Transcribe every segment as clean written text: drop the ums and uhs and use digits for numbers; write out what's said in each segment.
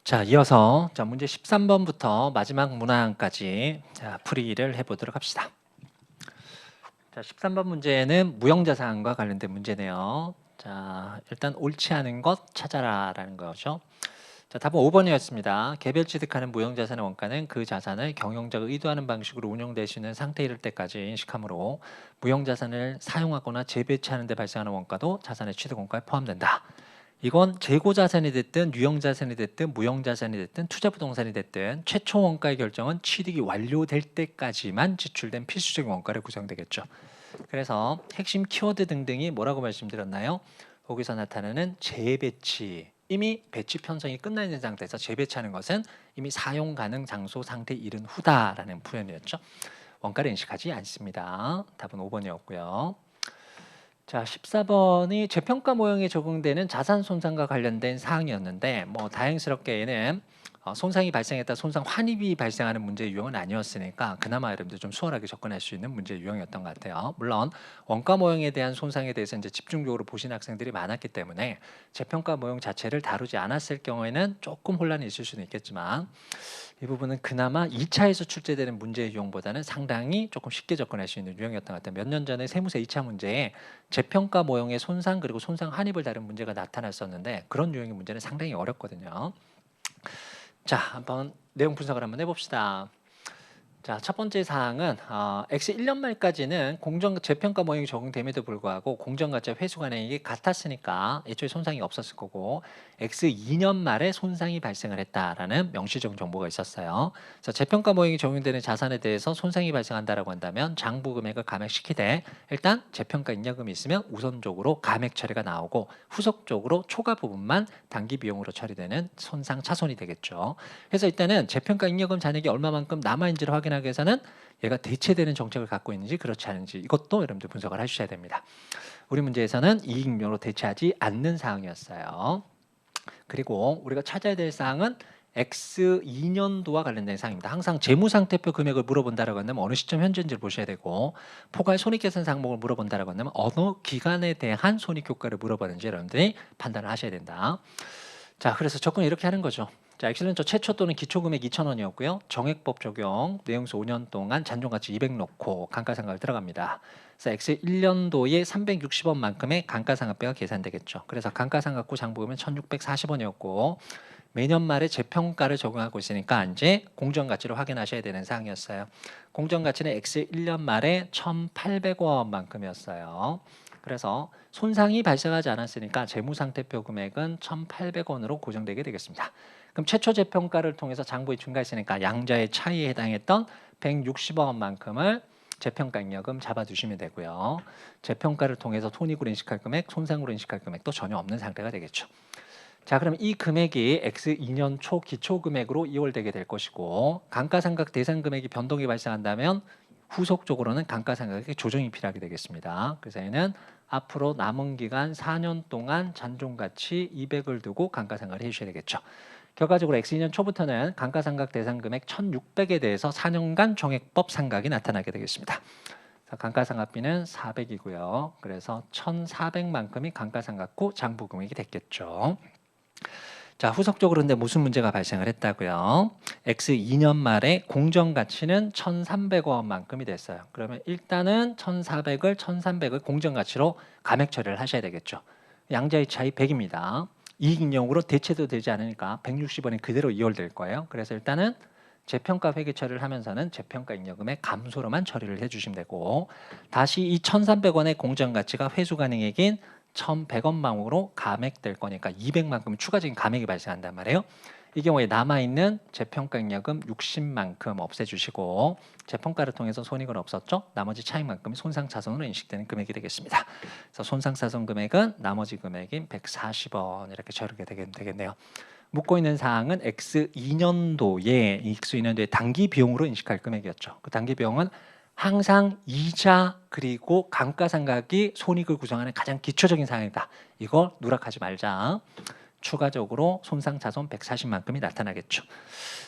자, 이어서 문제 13번부터 마지막 문항까지 풀이를 해보도록 합시다. 자, 13번 문제는 무형자산과 관련된 문제네요. 자, 일단 옳지 않은 것 찾아라라는 거죠. 자, 답은 5번이었습니다. 개별 취득하는 무형자산의 원가는 그 자산을 경영자가 의도하는 방식으로 운용될 수 있는 상태에 이를 때까지 인식하므로 무형자산을 사용하거나 재배치하는 데 발생하는 원가도 자산의 취득 원가에 포함된다. 이건 재고자산이 됐든 유형자산이 됐든 무형자산이 됐든 투자부동산이 됐든 최초 원가의 결정은 취득이 완료될 때까지만 지출된 필수적인 원가를 구성되겠죠. 그래서 핵심 키워드 등등이 뭐라고 말씀드렸나요? 거기서 나타나는 재배치, 이미 배치 편성이 끝나 있는 상태에서 재배치하는 것은 이미 사용 가능 장소 상태에 이른 후다라는 표현이었죠. 원가를 인식하지 않습니다. 답은 5번이었고요. 자, 14번이 재평가 모형에 적용되는 자산 손상과 관련된 사항이었는데 다행스럽게 얘는 손상이 발생했다 손상 환입이 발생하는 문제 유형은 아니었으니까 그나마 여러분들 좀 수월하게 접근할 수 있는 문제 유형이었던 것 같아요. 물론 원가 모형에 대한 손상에 대해서 이제 집중적으로 보신 학생들이 많았기 때문에 재평가 모형 자체를 다루지 않았을 경우에는 조금 혼란이 있을 수는 있겠지만 이 부분은 그나마 2차에서 출제되는 문제 유형보다는 상당히 조금 쉽게 접근할 수 있는 유형이었던 것 같아요. 몇 년 전에 세무사 2차 문제에 재평가 모형의 손상 그리고 손상 환입을 다룬 문제가 나타났었는데 그런 유형의 문제는 상당히 어렵거든요. 자, 한번 내용 분석을 한번 해봅시다. 자, 첫 번째 사항은 X 1년 말까지는 공정 재평가 모형이 적용됨에도 불구하고 공정가치 회수관행이 같았으니까 애초에 손상이 없었을 거고 X 2년 말에 손상이 발생을 했다라는 명시적 정보가 있었어요. 그래서 재평가 모형이 적용되는 자산에 대해서 손상이 발생한다라고 한다면 장부 금액을 감액시키되 일단 재평가 잉여금이 있으면 우선적으로 감액 처리가 나오고 후속적으로 초과 부분만 단기 비용으로 처리되는 손상 차손이 되겠죠. 그래서 일단은 재평가 잉여금 잔액이 얼마만큼 남아있는지를 확인하기 위해서는 얘가 대체되는 정책을 갖고 있는지 그렇지 않은지 이것도 여러분들 분석을 해주셔야 됩니다. 우리 문제에서는 이익률로 대체하지 않는 사항이었어요. 그리고 우리가 찾아야 될 사항은 X 2년도와 관련된 사항입니다. 항상 재무상태표 금액을 물어본다라고 한다면 어느 시점 현재인지를 보셔야 되고 포괄 손익계산 항목을 물어본다라고 한다면 어느 기간에 대한 손익효과를 물어보는지 여러분들이 판단을 하셔야 된다. 자, 그래서 접근을 이렇게 하는 거죠. 자, 엑셀런저 최초 또는 기초금액 2,000원이었고요. 정액법 적용, 내용수 5년 동안 잔존가치 200 넣고 감가상각을 들어갑니다. 그래서 엑셀 1년도에 360원만큼의 감가상각비가 계산되겠죠. 그래서 감가상각 후 장부금은 1,640원이었고 매년 말에 재평가를 적용하고 있으니까 이제 공정가치를 확인하셔야 되는 사항이었어요. 공정가치는 엑셀 1년 말에 1,800원만큼이었어요. 그래서 손상이 발생하지 않았으니까 재무상태표 금액은 1,800원으로 고정되게 되겠습니다. 그럼 최초 재평가를 통해서 장부이 증가했으니까 양자의 차이에 해당했던 160원만큼을 재평가 잉여금 잡아두시면 되고요. 재평가를 통해서 손익으로 인식할 금액, 손상으로 인식할 금액도 전혀 없는 상태가 되겠죠. 자, 그럼 이 금액이 X 2년 초 기초 금액으로 이월되게 될 것이고 감가상각 대상 금액이 변동이 발생한다면 후속적으로는 감가상각에 조정이 필요하게 되겠습니다. 그래서 얘는 앞으로 남은 기간 4년 동안 잔존가치 200을 두고 감가상각을 해주셔야 되겠죠. 결과적으로 X 2년 초부터는 감가상각 대상 금액 1,600에 대해서 4년간 정액법 상각이 나타나게 되겠습니다. 감가상각비는 400이고요. 그래서 1,400만큼이 감가상각 후 장부금액이 됐겠죠. 자, 후속적으로 근데 무슨 문제가 발생을 했다고요? X 2년 말에 공정가치는 1,300원만큼이 됐어요. 그러면 일단은 1,400을 공정가치로 감액 처리를 하셔야 되겠죠. 양자의 차이 100입니다. 이익잉여금으로 대체도 되지 않으니까 160원이 그대로 이월될 거예요. 그래서 일단은 재평가 회계 처리를 하면서는 재평가 잉여금의 감소로만 처리를 해주시면 되고 다시 이 1,300원의 공정가치가 회수 가능액인 1,100원망으로 감액될 거니까 200만큼 추가적인 감액이 발생한단 말이에요. 이 경우에 남아있는 재평가 잉여금 60만큼 없애주시고 재평가를 통해서 손익은 없었죠. 나머지 차익만큼이 손상차손으로 인식되는 금액이 되겠습니다. 그래서 손상차손 금액은 나머지 금액인 140원 이렇게 처리가 되겠네요. 묻고 있는 사항은 X 2년도에 X 2년도에 단기 비용으로 인식할 금액이었죠. 그 단기 비용은 항상 이자 그리고 감가상각이 손익을 구성하는 가장 기초적인 사항이다. 이거 누락하지 말자. 추가적으로 손상차손 140만큼이 나타나겠죠.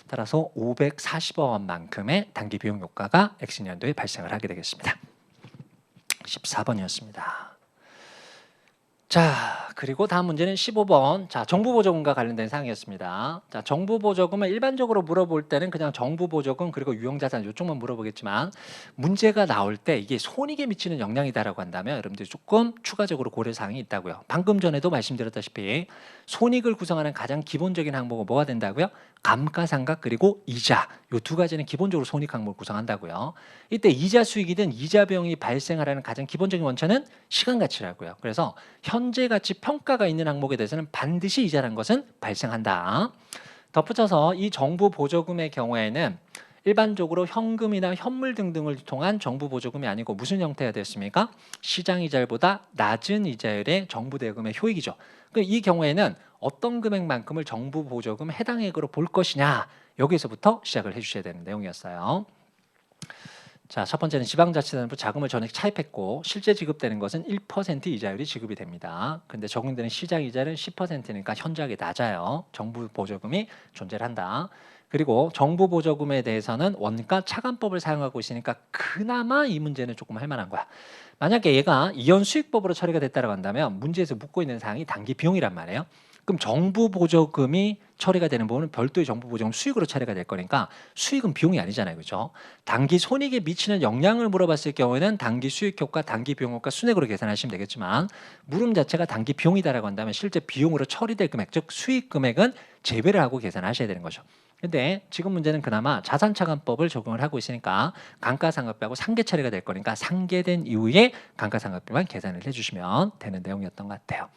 따라서 540원만큼의 단기 비용 효과가 X년도에 발생을 하게 되겠습니다. 14번이었습니다. 자, 그리고 다음 문제는 15번. 자, 정부보조금과 관련된 사항이었습니다. 자, 정부보조금을 일반적으로 물어볼 때는 그냥 정부보조금 그리고 유형자산 이쪽만 물어보겠지만 문제가 나올 때 이게 손익에 미치는 영향이다라고 한다면 여러분들이 조금 추가적으로 고려사항이 있다고요. 방금 전에도 말씀드렸다시피 손익을 구성하는 가장 기본적인 항목은 뭐가 된다고요? 감가상각 그리고 이자 이 두 가지는 기본적으로 손익 항목을 구성한다고요. 이때 이자 수익이든 이자 비용이 발생하라는 가장 기본적인 원천은 시간 가치라고요. 그래서 현재 가치 평가가 있는 항목에 대해서는 반드시 이자라는 것은 발생한다. 덧붙여서 이 정부 보조금의 경우에는 일반적으로 현금이나 현물 등등을 통한 정부 보조금이 아니고 무슨 형태가 됐습니까? 시장 이자율보다 낮은 이자율의 정부 대금의 효익이죠. 이 경우에는 어떤 금액만큼을 정부 보조금 해당액으로 볼 것이냐 여기서부터 시작을 해주셔야 되는 내용이었어요. 자, 첫 번째는 지방자치단체부 자금을 전액 차입했고 실제 지급되는 것은 1% 이자율이 지급이 됩니다. 근데 적용되는 시장 이자율은 10%니까 현저하게 낮아요. 정부 보조금이 존재를 한다. 그리고 정부 보조금에 대해서는 원가 차감법을 사용하고 있으니까 그나마 이 문제는 조금 할 만한 거야. 만약에 얘가 이연 수익법으로 처리가 됐다고 한다면 문제에서 묻고 있는 사항이 단기 비용이란 말이에요. 그럼 정부 보조금이 처리가 되는 부분은 별도의 정부 보조금 수익으로 처리가 될 거니까 수익은 비용이 아니잖아요. 그렇죠? 단기 손익에 미치는 영향을 물어봤을 경우에는 단기 수익 효과, 단기 비용 효과 순액으로 계산하시면 되겠지만 물음 자체가 단기 비용이다라고 한다면 실제 비용으로 처리될 금액, 즉 수익 금액은 제외를 하고 계산하셔야 되는 거죠. 근데 지금 문제는 그나마 자산차감법을 적용을 하고 있으니까 감가상각비하고 상계 처리가 될 거니까 상계된 이후에 감가상각비만 계산을 해주시면 되는 내용이었던 것 같아요.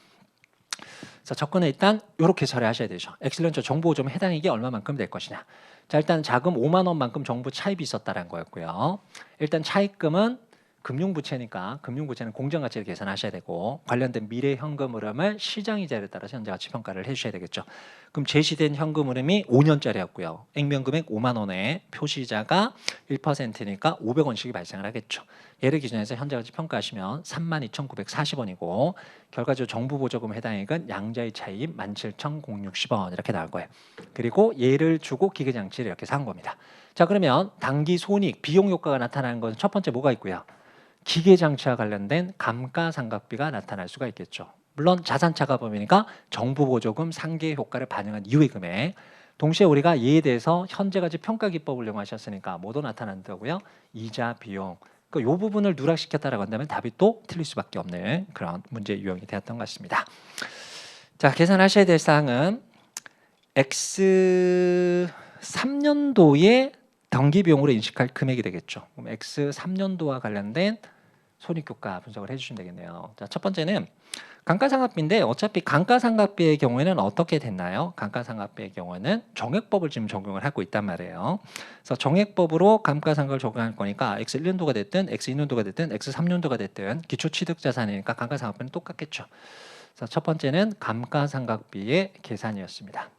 그래서 접근은 일단 이렇게 처리하셔야 되죠. 엑셀런트 정보 좀 해당액이 얼마만큼 될 것이냐. 자, 일단 자금 5만 원만큼 정부 차입이 있었다는 거였고요. 일단 차입금은 금융부채니까 금융부채는 공정가치를 계산하셔야 되고 관련된 미래 현금 흐름을 시장이자에 따라서 현재가치 평가를 해주셔야 되겠죠. 그럼 제시된 현금 흐름이 5년짜리였고요. 액면금액 5만 원에 표시이자가 1%니까 500원씩이 발생을 하겠죠. 얘를 기준해서 현재가치 평가하시면 32,940원이고 결과적으로 정부 보조금 해당액은 양자의 차입 17,060원 이렇게 나올 거예요. 그리고 얘를 주고 기계장치를 이렇게 산 겁니다. 자, 그러면 단기 손익, 비용 효과가 나타나는 것은 첫 번째 뭐가 있고요? 기계장치와 관련된 감가상각비가 나타날 수가 있겠죠. 물론 자산차감법이니까 정부 보조금 상계 효과를 반영한 이후의 금액. 동시에 우리가 이에 대해서 현재가치 평가기법을 이용하셨으니까 뭐도 나타난다고요? 이자, 비용. 이 부분을 누락시켰다라고 한다면 답이 또 틀릴 수밖에 없는 그런 문제 유형이 되었던 것 같습니다. 자, 계산하셔야 될 사항은 X 3년도의 단기 비용으로 인식할 금액이 되겠죠. 그럼 X 3년도와 관련된 손익효과 분석을 해주시면 되겠네요. 자, 첫 번째는 감가상각비인데 어차피 감가상각비의 경우에는 어떻게 됐나요? 감가상각비의 경우에는 정액법을 지금 적용을 하고 있단 말이에요. 그래서 정액법으로 감가상각을 적용할 거니까 X 1년도가 됐든 X 2년도가 됐든 X 3년도가 됐든 기초취득자산이니까 감가상각비는 똑같겠죠. 그래서 첫 번째는 감가상각비의 계산이었습니다.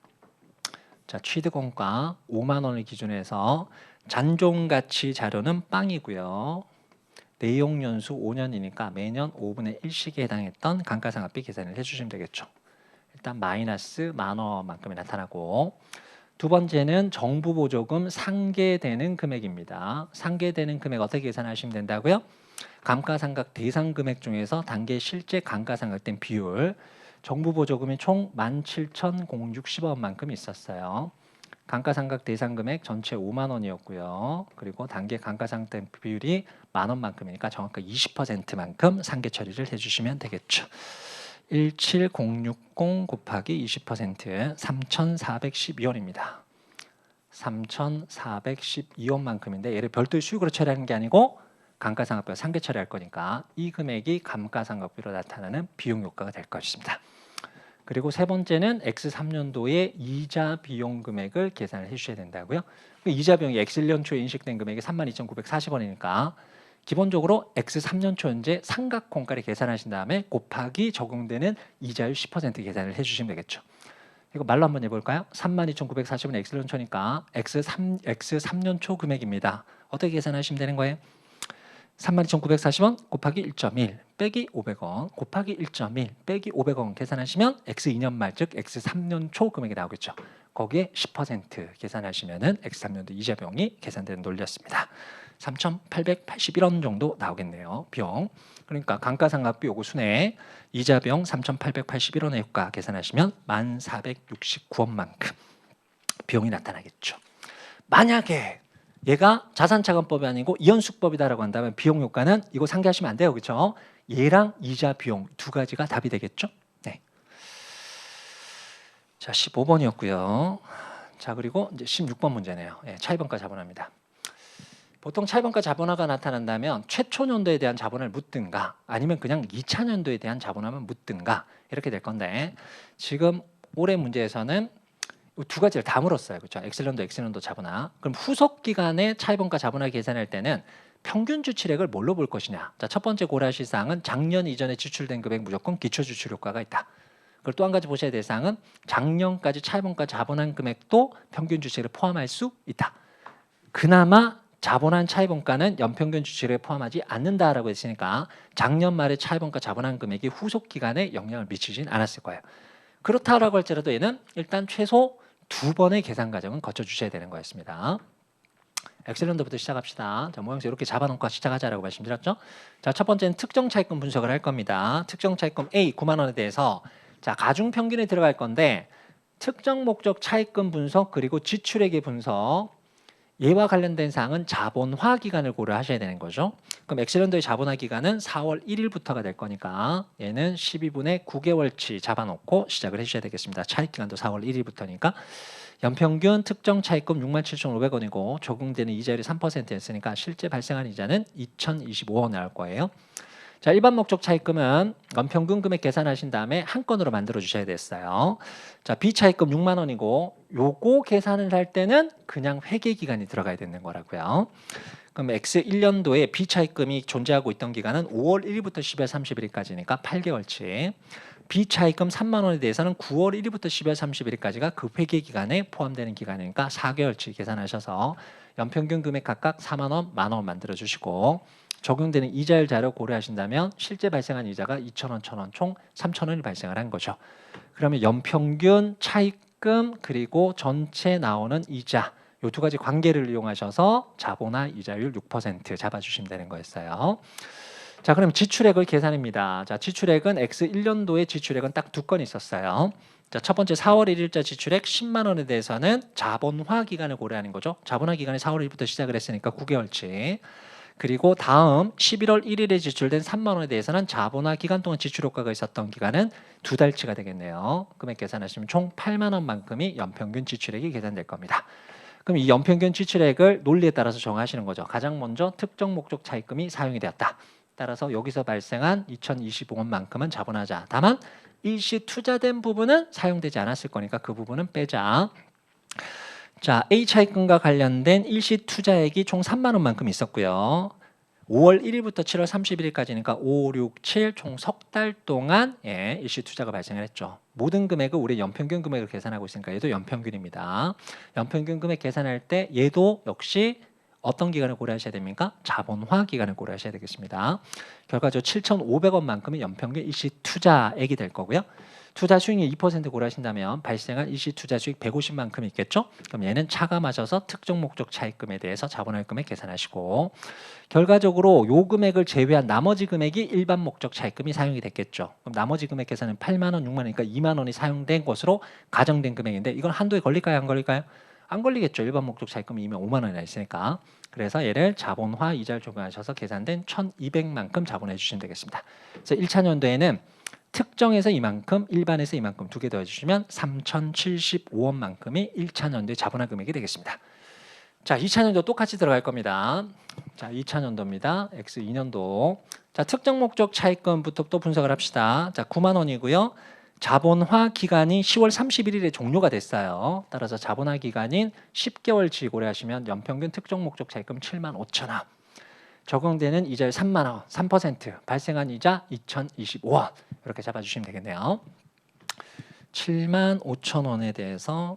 자, 취득원가 5만 원을 기준으로 해서 잔존가치 자료는 빵이고요. 내용연수 5년이니까 매년 5분의 1씩에 해당했던 감가상각비 계산을 해주시면 되겠죠. 일단 마이너스 10,000원만큼이 나타나고 두 번째는 정부 보조금 상계되는 금액입니다. 상계되는 금액 어떻게 계산하시면 된다고요? 감가상각 대상 금액 중에서 단계 실제 감가상각된 비율 정부 보조금이 총 17,060원만큼 있었어요. 감가상각 대상 금액 전체 5만 원이었고요. 그리고 단계 감가상각 비율이 10,000원만큼이니까 정확하게 20%만큼 상계 처리를 해주시면 되겠죠. 17060 곱하기 20% 3,412원입니다. 3,412원만큼인데 얘를 별도의 수익으로 처리하는 게 아니고 감가상각비와 상계 처리할 거니까 이 금액이 감가상각비로 나타나는 비용 효과가 될 것입니다. 그리고 세 번째는 X 3년도의 이자 비용 금액을 계산을 해주셔야 된다고요. 이자 비용이 X 1년 초에 인식된 금액이 32,940원이니까 기본적으로 X 3년 초 현재 삼각공가를 계산하신 다음에 곱하기 적용되는 이자율 10% 계산을 해주시면 되겠죠. 이거 말로 한번 해볼까요? 32,940원 X 1년 초니까 X 3년 초 금액입니다. 어떻게 계산하시면 되는 거예요? 32,940원 곱하기 1.1 빼기 500원 곱하기 1.1 빼기 500원 계산하시면 X 2년 말 즉 X 3년 초 금액이 나오겠죠. 거기에 10% 계산하시면은 X 3년도 이자 비용이 계산되는 논리였습니다. 3,881원 정도 나오겠네요. 비용. 그러니까 감가상각비 요구 순회 이자 비용 3,881원의 효과 계산하시면 1,469원만큼 비용이 나타나겠죠. 만약에 얘가 자산차감법이 아니고 이연수법이다라고 한다면 비용 효과는 이거 상기하시면 안 돼요. 그렇죠? 얘랑 이자 비용 두 가지가 답이 되겠죠? 네. 자, 15번이었고요. 자, 그리고 이제 16번 문제네요. 예, 차입원가 자본화입니다. 보통 차입원가 자본화가 나타난다면 최초 년도에 대한 자본을 묻든가 아니면 그냥 2차 년도에 대한 자본화만 묻든가 이렇게 될 건데 지금 올해 문제에서는 두 가지를 다 물었어요. 그렇죠? 엑셀년도 자본화. 그럼 후속 기간에 차입원가 자본화 계산할 때는 평균 지출액을 뭘로 볼 것이냐. 자, 첫 번째 고려하실 사항은 작년 이전에 지출된 금액 무조건 기초 지출 효과가 있다. 그리고 또 한 가지 보셔야 될 사항은 작년까지 차입원가 자본한 금액도 평균 지출액을 포함할 수 있다. 그나마 자본한 차입원가는 연평균 지출에 포함하지 않는다라고 했으니까 작년 말에 차입원가 자본한 금액이 후속 기간에 영향을 미치진 않았을 거예요. 그렇다라고 할지라도 얘는 일단 최소 2번의 계산 과정은 거쳐주셔야 되는 거였습니다. 엑셀런더부터 시작합시다. 자, 모양새 이렇게 잡아놓고 시작하자라고 말씀드렸죠. 자, 첫 번째는 특정 차입금 분석을 할 겁니다. 특정 차입금 A 9만 원에 대해서 자, 가중평균에 들어갈 건데 특정 목적 차입금 분석 그리고 지출액의 분석 얘와 관련된 사항은 자본화 기간을 고려하셔야 되는 거죠. 그럼 엑셀런더의 자본화 기간은 4월 1일부터가 될 거니까 얘는 12분의 9개월치 잡아놓고 시작을 해주셔야 되겠습니다. 차입기간도 4월 1일부터니까 연평균 특정 차입금 67,500원이고 적용되는 이자율이 3%였으니까 실제 발생한 이자는 2,025원 나올 거예요. 자, 일반 목적 차입금은 연평균 금액 계산하신 다음에 한 건으로 만들어 주셔야 됐어요. 자, 비차입금 6만 원이고 요거 계산을 할 때는 그냥 회계 기간이 들어가야 되는 거라고요. 그럼 X 1년도에 비차입금이 존재하고 있던 기간은 5월 1일부터 12월 31일까지니까 8개월치. 비차입금 3만 원에 대해서는 9월 1일부터 12월 31일까지가 그 회계 기간에 포함되는 기간이니까 4개월치 계산하셔서 연평균 금액 각각 4만 원, 만 원 만들어 주시고 적용되는 이자율 자료 고려하신다면 실제 발생한 이자가 2,000원, 1,000원 총 3,000원이 발생을 한 거죠. 그러면 연평균 차입금 그리고 전체 나오는 이자 이 두 가지 관계를 이용하셔서 자본화 이자율 6% 잡아주시면 되는 거였어요. 자, 그럼 지출액을 계산합니다. 자, 지출액은 X 1년도의 지출액은 딱 두 건 있었어요. 자, 첫 번째 4월 1일자 지출액 10만 원에 대해서는 자본화 기간을 고려하는 거죠. 자본화 기간이 4월 1일부터 시작을 했으니까 9개월치. 그리고 다음 11월 1일에 지출된 3만 원에 대해서는 자본화 기간 동안 지출 효과가 있었던 기간은 2달치가 되겠네요. 금액 계산하시면 총 8만 원만큼이 연평균 지출액이 계산될 겁니다. 그럼 이 연평균 지출액을 논리에 따라서 정하시는 거죠. 가장 먼저 특정 목적 차입금이 사용이 되었다. 따라서 여기서 발생한 2,025원만큼은 자본하자. 다만 일시 투자된 부분은 사용되지 않았을 거니까 그 부분은 빼자. 자, A 차입금과 관련된 일시 투자액이 총 3만 원만큼 있었고요. 5월 1일부터 7월 31일까지니까 5, 6, 7 총 석 달 동안 일시 투자가 발생을 했죠. 모든 금액을 우리 연평균 금액을 계산하고 있으니까 얘도 연평균입니다. 연평균 금액 계산할 때 얘도 역시 어떤 기간을 고려하셔야 됩니까? 자본화 기간을 고려하셔야 되겠습니다. 결과적으로 7,500원만큼이 연평균 일시 투자액이 될 거고요. 투자 수익률 2% 고려하신다면 발생한 일시 투자 수익 150만큼 있겠죠? 그럼 얘는 차감하셔서 특정 목적 차입금에 대해서 자본할 금액 계산하시고 결과적으로 요 금액을 제외한 나머지 금액이 일반 목적 차입금이 사용이 됐겠죠. 그럼 나머지 금액 계산은 8만 원, 6만 원이니까 2만 원이 사용된 것으로 가정된 금액인데 이건 한도에 걸릴까요? 안 걸릴까요? 안 걸리겠죠. 일반 목적 차입금이 이미 5만 원이나 있으니까. 그래서 얘를 자본화 이자를 적용하셔서 계산된 1,200만큼 자본해 주시면 되겠습니다. 그래서 1차 년도에는 특정에서 이만큼, 일반에서 이만큼 두 개 더해주시면 3,075원만큼이 1차 연도의 자본화 금액이 되겠습니다. 자, 2차 연도 똑같이 들어갈 겁니다. 자, 2차 연도입니다. X 2년도. 자, 특정 목적 차입금부터 또 분석을 합시다. 자, 9만 원이고요. 자본화 기간이 10월 31일에 종료가 됐어요. 따라서 자본화 기간인 10개월치 고려하시면 연평균 특정 목적 차입금 7만 5천 원. 적용되는 이자율 3만 원, 3%, 발생한 이자 2,025원 이렇게 잡아주시면 되겠네요. 7만 5천 원에 대해서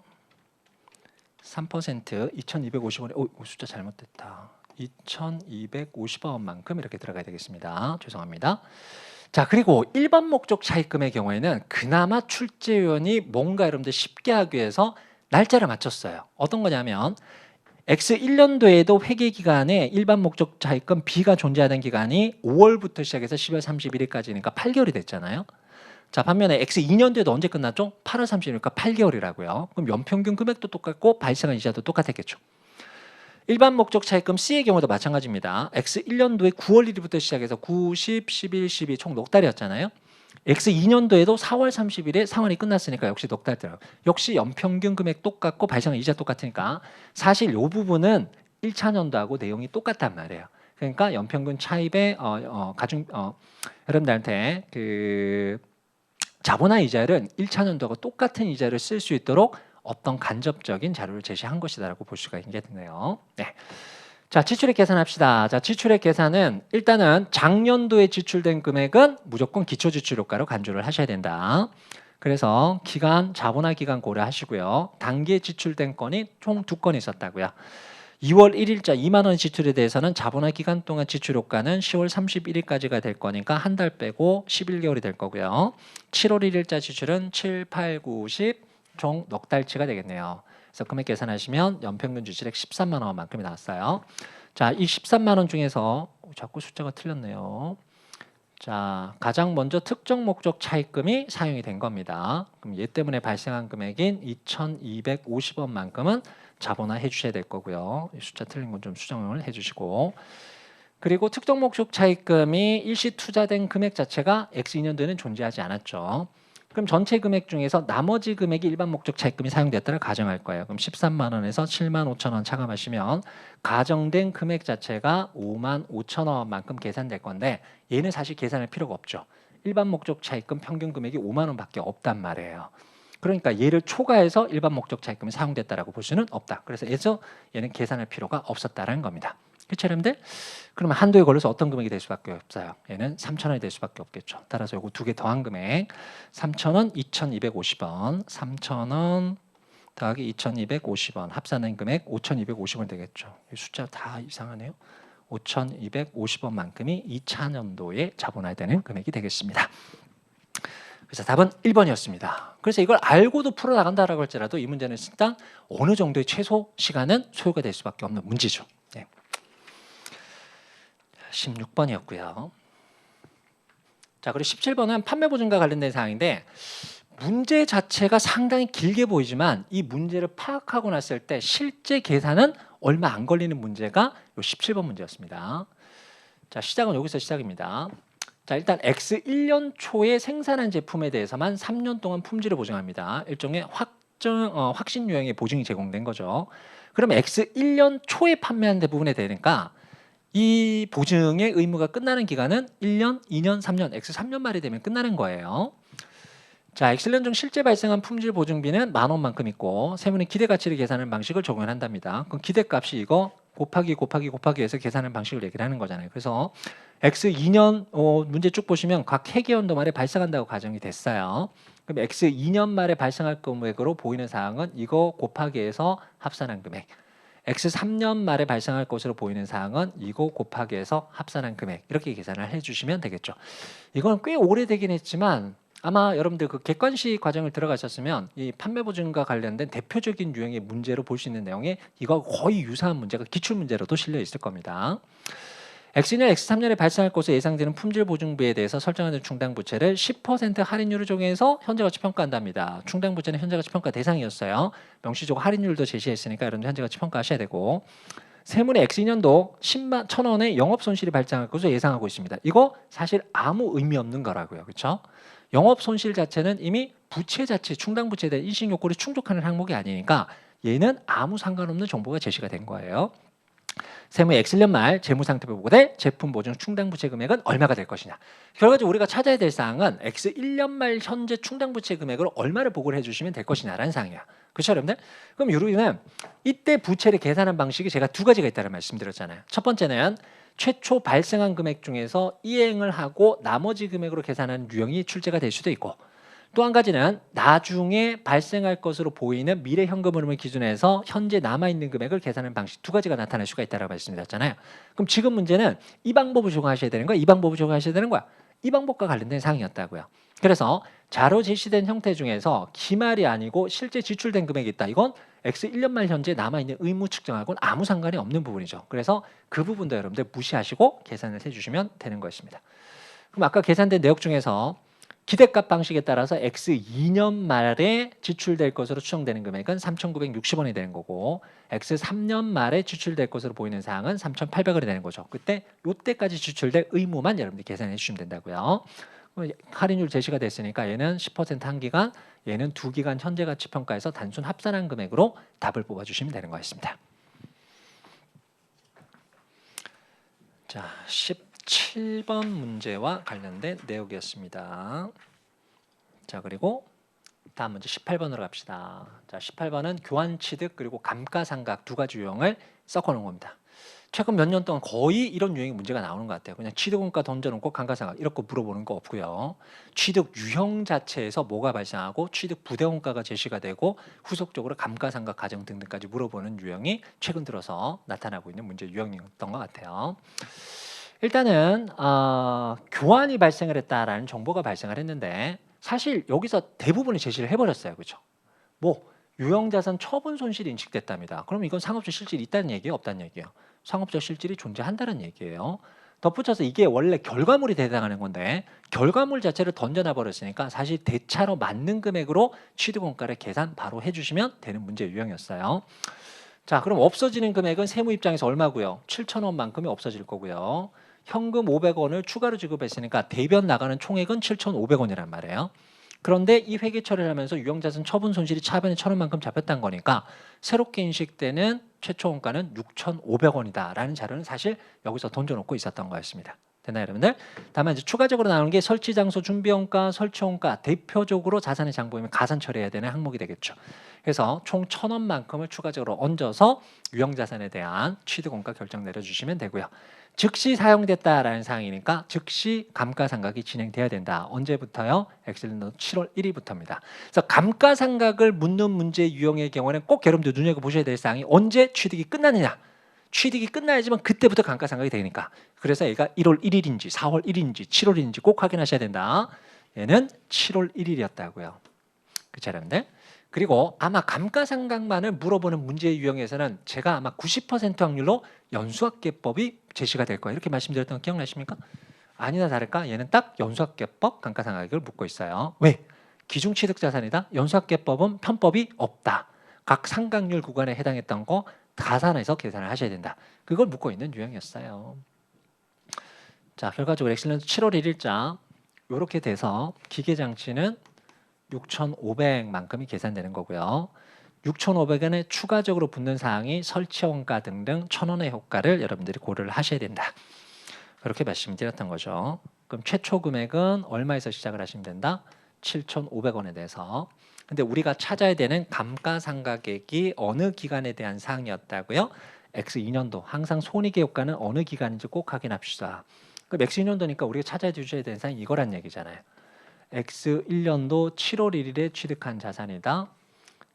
3% 2,250원에 숫자 잘못됐다. 2,250원만큼 이렇게 들어가야 되겠습니다. 죄송합니다. 자, 그리고 일반 목적 차입금의 경우에는 그나마 출제위원이 뭔가 여러분들 쉽게 하기 위해서 날짜를 맞췄어요. 어떤 거냐면 X 1년도에도 회계 기간에 일반 목적 차입금 B가 존재하는 기간이 5월부터 시작해서 10월 31일까지니까 8개월이 됐잖아요. 자, 반면에 X 2년도에도 언제 끝났죠? 8월 30일이니까 8개월이라고요. 그럼 연평균 금액도 똑같고 발생한 이자도 똑같았겠죠. 일반 목적 차입금 C의 경우도 마찬가지입니다. X 1년도에 9월 1일부터 시작해서 9, 10, 11, 12 총 넉 달이었잖아요. X 2년도에도 4월 30일에 상환이 끝났으니까 역시 넉 달더라고요. 역시 연평균 금액 똑같고 발생한 이자 똑같으니까 사실 이 부분은 1차 년도하고 내용이 똑같단 말이에요. 그러니까 연평균 차입의 여러분들한테 그 자본화 이자율은 1차 년도하고 똑같은 이자를 쓸 수 있도록 어떤 간접적인 자료를 제시한 것이다라고 볼 수가 있겠네요. 네. 자, 지출액 계산합시다. 자, 지출액 계산은 일단은 작년도에 지출된 금액은 무조건 기초지출효과로 간주를 하셔야 된다. 그래서 기간, 자본화 기간 고려하시고요. 단기에 지출된 건이 총 2건이 있었다고요. 2월 1일자 2만 원 지출에 대해서는 자본화 기간 동안 지출효과는 10월 31일까지가 될 거니까 한 달 빼고 11개월이 될 거고요. 7월 1일자 지출은 7, 8, 9, 10 총 넉 달치가 되겠네요. 그래서 금액 계산하시면 연평균 지출액 13만 원만큼이 나왔어요. 자, 이 13만 원 중에서 자꾸 숫자가 틀렸네요. 자, 가장 먼저 특정 목적 차입금이 사용이 된 겁니다. 그럼 얘 때문에 발생한 금액인 2,250원만큼은 자본화 해주셔야 될 거고요. 이 숫자 틀린 건 좀 수정을 해주시고, 그리고 특정 목적 차입금이 일시 투자된 금액 자체가 X2년도에는 존재하지 않았죠. 그럼 전체 금액 중에서 나머지 금액이 일반 목적 차입금이 사용됐다를 가정할 거예요. 그럼 13만 원에서 7만 5천 원 차감하시면 가정된 금액 자체가 5만 5천 원만큼 계산될 건데 얘는 사실 계산할 필요가 없죠. 일반 목적 차입금 평균 금액이 5만 원밖에 없단 말이에요. 그러니까 얘를 초과해서 일반 목적 차입금이 사용됐다라고 볼 수는 없다. 그래서 얘는 계산할 필요가 없었다라는 겁니다. 그렇죠, 여러분들? 그러면 한도에 걸려서 어떤 금액이 될 수밖에 없어요. 얘는 3,000원이 될 수밖에 없겠죠. 따라서 요거 두 개 더한 금액 3,000원, 2,250원, 3,000원 더하기 2,250원 합산한 금액 5,250원 되겠죠. 이 숫자 다 이상하네요. 5,250원만큼이 2차 년도에 자본화되는 금액이 되겠습니다. 그래서 답은 1번이었습니다. 그래서 이걸 알고도 풀어나간다라고 할지라도 이 문제는 일단 어느 정도의 최소 시간은 소요가 될 수밖에 없는 문제죠. 네. 16번이었고요. 자, 그리고 17번은 판매 보증과 관련된 사항인데 문제 자체가 상당히 길게 보이지만 이 문제를 파악하고 났을 때 실제 계산은 얼마 안 걸리는 문제가 요 17번 문제였습니다. 자, 시작은 여기서 시작입니다. 자, 일단 X 1년 초에 생산한 제품에 대해서만 3년 동안 품질을 보증합니다. 일종의 확신 유형의 보증이 제공된 거죠. 그러면 X 1년 초에 판매한 부분에 되니까 이 보증의 의무가 끝나는 기간은 1년, 2년, 3년, X 3년 말이 되면 끝나는 거예요. 자, X 1년 중 실제 발생한 품질 보증비는 10,000원만큼 있고 세무는 기대가치를 계산하는 방식을 적용한답니다. 그럼 기대값이 이거 곱하기 해서 계산하는 방식을 얘기를 하는 거잖아요. 그래서 X 2년 문제 쭉 보시면 각 회계연도 말에 발생한다고 가정이 됐어요. 그럼 X 2년 말에 발생할 금액으로 보이는 사항은 이거 곱하기 해서 합산한 금액. X 3년 말에 발생할 것으로 보이는 사항은 이거 곱하기 해서 합산한 금액. 이렇게 계산을 해주시면 되겠죠. 이건 꽤 오래되긴 했지만 아마 여러분들 그 객관식 과정을 들어가셨으면 이 판매 보증과 관련된 대표적인 유형의 문제로 볼 수 있는 내용에 이거 거의 유사한 문제가 기출 문제로도 실려 있을 겁니다. X년, X3년에 발생할 것으로 예상되는 품질 보증비에 대해서 설정하는 충당 부채를 10% 할인율을 적용해서 현재가치 평가한답니다. 충당 부채는 현재가치 평가 대상이었어요. 명시적으로 할인율도 제시했으니까 여러분들 현재가치 평가하셔야 되고 세무의 X2년도 1,000원의 영업 손실이 발생할 것으로 예상하고 있습니다. 이거 사실 아무 의미 없는 거라고요. 그렇죠? 영업 손실 자체는 이미 부채 자체, 충당 부채에 대한 인식 요건을 충족하는 항목이 아니니까 얘는 아무 상관없는 정보가 제시가 된 거예요. 세무의 X1년 말 재무상태표 보고될 제품 보증 충당 부채 금액은 얼마가 될 것이냐. 결과적으로 우리가 찾아야 될 사항은 X1년 말 현재 충당 부채 금액으로 얼마를 보고를 해주시면 될 것이냐라는 사항이야. 그렇죠, 여러분들? 그럼 우리는 이때 부채를 계산하는 방식이 제가 두 가지가 있다는 말씀드렸잖아요. 첫 번째는 최초 발생한 금액 중에서 이행을 하고 나머지 금액으로 계산하는 유형이 출제가 될 수도 있고 또 한 가지는 나중에 발생할 것으로 보이는 미래 현금 흐름을 기준해서 현재 남아있는 금액을 계산하는 방식 두 가지가 나타날 수가 있다고 말씀드렸잖아요. 그럼 지금 문제는 이 방법을 적용하셔야 되는 거야? 이 방법을 적용하셔야 되는 거야? 이 방법과 관련된 사항이었다고요. 그래서 자료 제시된 형태 중에서 기말이 아니고 실제 지출된 금액이 있다. 이건 X 1년 말 현재 남아있는 의무 측정하고는 아무 상관이 없는 부분이죠. 그래서 그 부분도 여러분들 무시하시고 계산을 해주시면 되는 것입니다. 그럼 아까 계산된 내역 중에서 기대값 방식에 따라서 X 2년 말에 지출될 것으로 추정되는 금액은 3,960원이 되는 거고 X 3년 말에 지출될 것으로 보이는 사항은 3,800원이 되는 거죠. 그때 이때까지 지출될 의무만 여러분들이 계산해 주시면 된다고요. 할인율 제시가 됐으니까 얘는 10% 한 기간, 얘는 2기간 현재 가치 평가에서 단순 합산한 금액으로 답을 뽑아주시면 되는 거였습니다. 자, 17번 문제와 관련된 내용이었습니다. 자, 그리고 다음 문제 18번으로 갑시다. 자, 18번은 교환 취득 그리고 감가상각 두 가지 유형을 섞어놓은 겁니다. 최근 몇 년 동안 거의 이런 유형의 문제가 나오는 것 같아요. 그냥 취득원가 던져놓고 감가상각 이렇게 물어보는 거 없고요. 취득 유형 자체에서 뭐가 발생하고 취득 부대원가가 제시가 되고 후속적으로 감가상각 과정 등등까지 물어보는 유형이 최근 들어서 나타나고 있는 문제 유형이었던 것 같아요. 일단은 교환이 발생을 했다라는 정보가 발생을 했는데 사실 여기서 대부분이 제시를 해버렸어요. 그렇죠? 뭐 유형자산 처분 손실이 인식됐답니다. 그럼 이건 상업적 실질이 있다는 얘기예요? 없다는 얘기예요? 상업적 실질이 존재한다는 얘기예요. 덧붙여서 이게 원래 결과물이 해당하는 건데 결과물 자체를 던져놔 버렸으니까 사실 대차로 맞는 금액으로 취득원가를 계산 바로 해주시면 되는 문제 유형이었어요. 자, 그럼 없어지는 금액은 세무 입장에서 얼마고요? 7,000원만큼이 없어질 거고요. 현금 500원을 추가로 지급했으니까 대변 나가는 총액은 7,500원이란 말이에요. 그런데 이 회계 처리를 하면서 유형자산 처분 손실이 차변에 1,000원만큼 잡혔다는 거니까 새롭게 인식되는 최초 원가는 6,500원이다라는 자료는 사실 여기서 던져놓고 있었던 거였습니다. 됐나요, 여러분들? 다만 이제 추가적으로 나오는 게 설치 장소 준비원가, 설치원가, 대표적으로 자산의 장부이면 가산 처리해야 되는 항목이 되겠죠. 그래서 총 1,000원만큼을 추가적으로 얹어서 유형자산에 대한 취득원가 결정 내려주시면 되고요. 즉시 사용됐다라는 사항이니까 즉시 감가상각이 진행돼야 된다. 언제부터요? 엑셀런더 7월 1일부터입니다. 그래서 감가상각을 묻는 문제 유형의 경우는 꼭 여러분들 눈여겨보셔야 될 사항이 언제 취득이 끝나느냐. 취득이 끝나야지만 그때부터 감가상각이 되니까. 그래서 얘가 1월 1일인지 4월 1일인지 7월 1일인지 꼭 확인하셔야 된다. 얘는 7월 1일이었다고요. 그쵸, 여러분들? 그리고 아마 감가상각만을 물어보는 문제 유형에서는 제가 아마 90% 확률로 연수학계법이 제시가 될 거예요. 이렇게 말씀드렸던 거 기억나십니까? 아니나 다를까 얘는 딱 연수학계법 감가상각을 묻고 있어요. 왜? 기중취득자산이다. 연수학계법은 편법이 없다. 각 상각률 구간에 해당했던 거 가산해서 계산을 하셔야 된다. 그걸 묻고 있는 유형이었어요. 자, 결과적으로 엑셀런트 7월 1일자 이렇게 돼서 기계장치는 6,500만큼이 계산되는 거고요. 6,500원에 추가적으로 붙는 사항이 설치원가 등등 1,000원의 효과를 여러분들이 고려를 하셔야 된다. 그렇게 말씀드렸던 거죠. 그럼 최초 금액은 얼마에서 시작을 하시면 된다? 7,500원에 대해서. 근데 우리가 찾아야 되는 감가상각액이 어느 기간에 대한 사항이었다고요? X2년도. 항상 손익의 효과는 어느 기간인지 꼭 확인합시다. 그럼 X2년도니까 우리가 찾아야 되는 사항이 이거란 얘기잖아요. X1년도 7월 1일에 취득한 자산이다.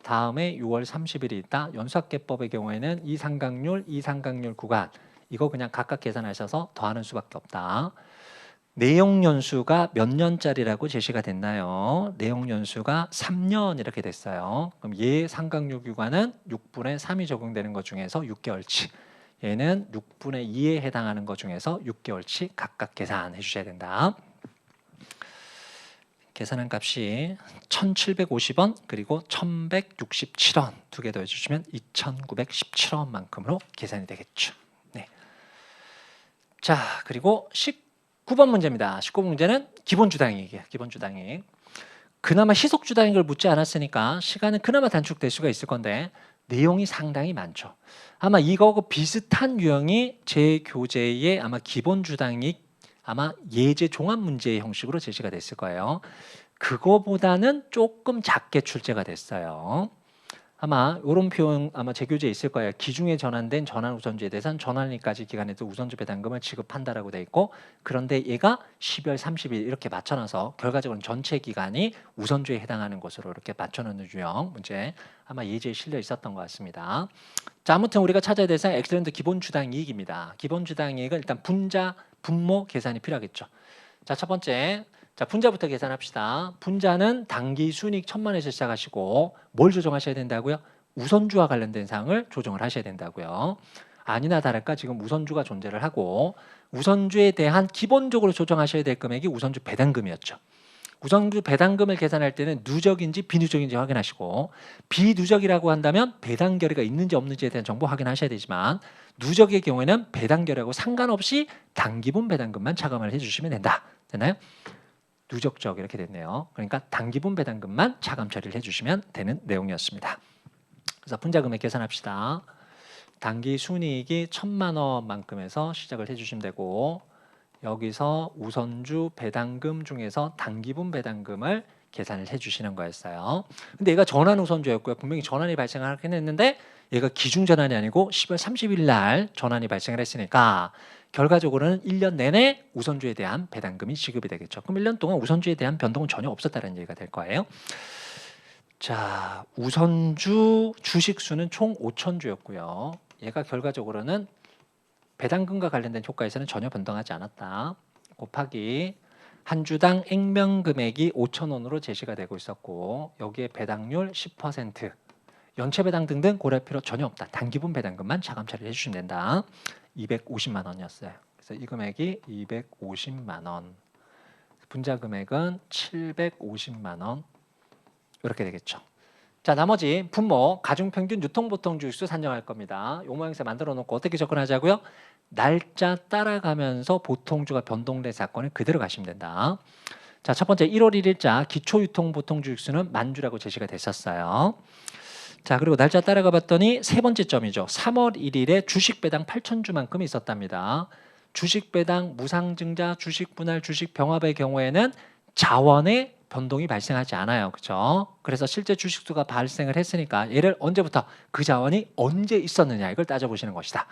다음에 6월 30일이 있다. 연수학계법의 경우에는 이 상각률 구간 이거 그냥 각각 계산하셔서 더하는 수밖에 없다. 내용 연수가 몇 년짜리라고 제시가 됐나요? 내용 연수가 3년 이렇게 됐어요. 그럼 얘 상각률 구간은 6분의 3이 적용되는 것 중에서 6개월치. 얘는 6분의 2에 해당하는 것 중에서 6개월치 각각 계산해 주셔야 된다. 계산한 값이 1,750원 그리고 1,167원 두 개 더해주시면 2,917원만큼으로 계산이 되겠죠. 네. 자, 그리고 19번 문제입니다. 19번 문제는 기본주당이익이에요. 기본주당이익. 그나마 희석주당이익을 묻지 않았으니까 시간은 그나마 단축될 수가 있을 건데 내용이 상당히 많죠. 아마 이거하고 비슷한 유형이 제 교재의 아마 기본주당이익 아마 예제 종합 문제의 형식으로 제시가 됐을 거예요. 그거보다는 조금 작게 출제가 됐어요. 아마 이런 표현 아마 제 교재에 있을 거예요. 기중에 전환된 전환 우선주에 대해서는 전환일까지 기간에서 우선주 배당금을 지급한다라고 돼 있고 그런데 얘가 12월 30일 이렇게 맞춰놔서 결과적으로는 전체 기간이 우선주에 해당하는 것으로 이렇게 맞춰놓는 유형 문제 아마 예제에 실려 있었던 것 같습니다. 자, 아무튼 우리가 찾아야 될 사항 엑셀런트 기본주당 이익입니다. 기본주당 이익은 일단 분자 분모 계산이 필요하겠죠. 자, 첫 번째. 자, 분자부터 계산합시다. 분자는 당기 순이익 1000만에서 시작하시고 뭘 조정하셔야 된다고요? 우선주와 관련된 사항을 조정을 하셔야 된다고요. 아니나 다를까 지금 우선주가 존재를 하고 우선주에 대한 기본적으로 조정하셔야 될 금액이 우선주 배당금이었죠. 우선주 배당금을 계산할 때는 누적인지 비누적인지 확인하시고 비누적이라고 한다면 배당 결의가 있는지 없는지에 대한 정보 확인하셔야 되지만 누적의 경우에는 배당 결의하고 상관없이 단기분 배당금만 차감을 해주시면 된다. 됐나요? 누적적 이렇게 됐네요. 그러니까 단기분 배당금만 차감 처리를 해주시면 되는 내용이었습니다. 그래서 분자금액 계산합시다. 단기 순이익이 1000만 원만큼에서 시작을 해주시면 되고 여기서 우선주 배당금 중에서 단기분 배당금을 계산을 해주시는 거였어요. 근데 얘가 전환 우선주였고요. 분명히 전환이 발생하긴 했는데 얘가 기중 전환이 아니고 10월 30일 날 전환이 발생을 했으니까 결과적으로는 1년 내내 우선주에 대한 배당금이 지급이 되겠죠. 그럼 1년 동안 우선주에 대한 변동은 전혀 없었다는 얘기가 될 거예요. 자, 우선주 주식수는 총 5,000주였고요. 얘가 결과적으로는 배당금과 관련된 효과에서는 전혀 변동하지 않았다. 곱하기 한 주당 액면 금액이 5,000원으로 제시가 되고 있었고 여기에 배당률 10%, 연체 배당 등등 고려할 필요 전혀 없다. 단기분 배당금만 차감 처리해 주시면 된다. 250만 원이었어요. 그래서 이 금액이 250만 원. 분자 금액은 750만 원. 이렇게 되겠죠. 자, 나머지 분모, 가중평균, 유통보통 주식수 산정할 겁니다. 요 모양새 만들어 놓고 어떻게 접근하자고요? 날짜 따라가면서 보통주가 변동된 사건을 그대로 가시면 된다. 자, 첫 번째 1월 1일자 기초유통보통 주식수는 만주라고 제시가 됐었어요. 자, 그리고 날짜 따라가 봤더니 세 번째 점이죠. 3월 1일에 주식 배당 8,000주만큼 있었답니다. 주식 배당, 무상증자, 주식 분할, 주식 병합의 경우에는 자원의 변동이 발생하지 않아요. 그렇죠? 그래서 실제 주식수가 발생을 했으니까 얘를 언제부터 그 자원이 언제 있었느냐 이걸 따져보시는 것이다.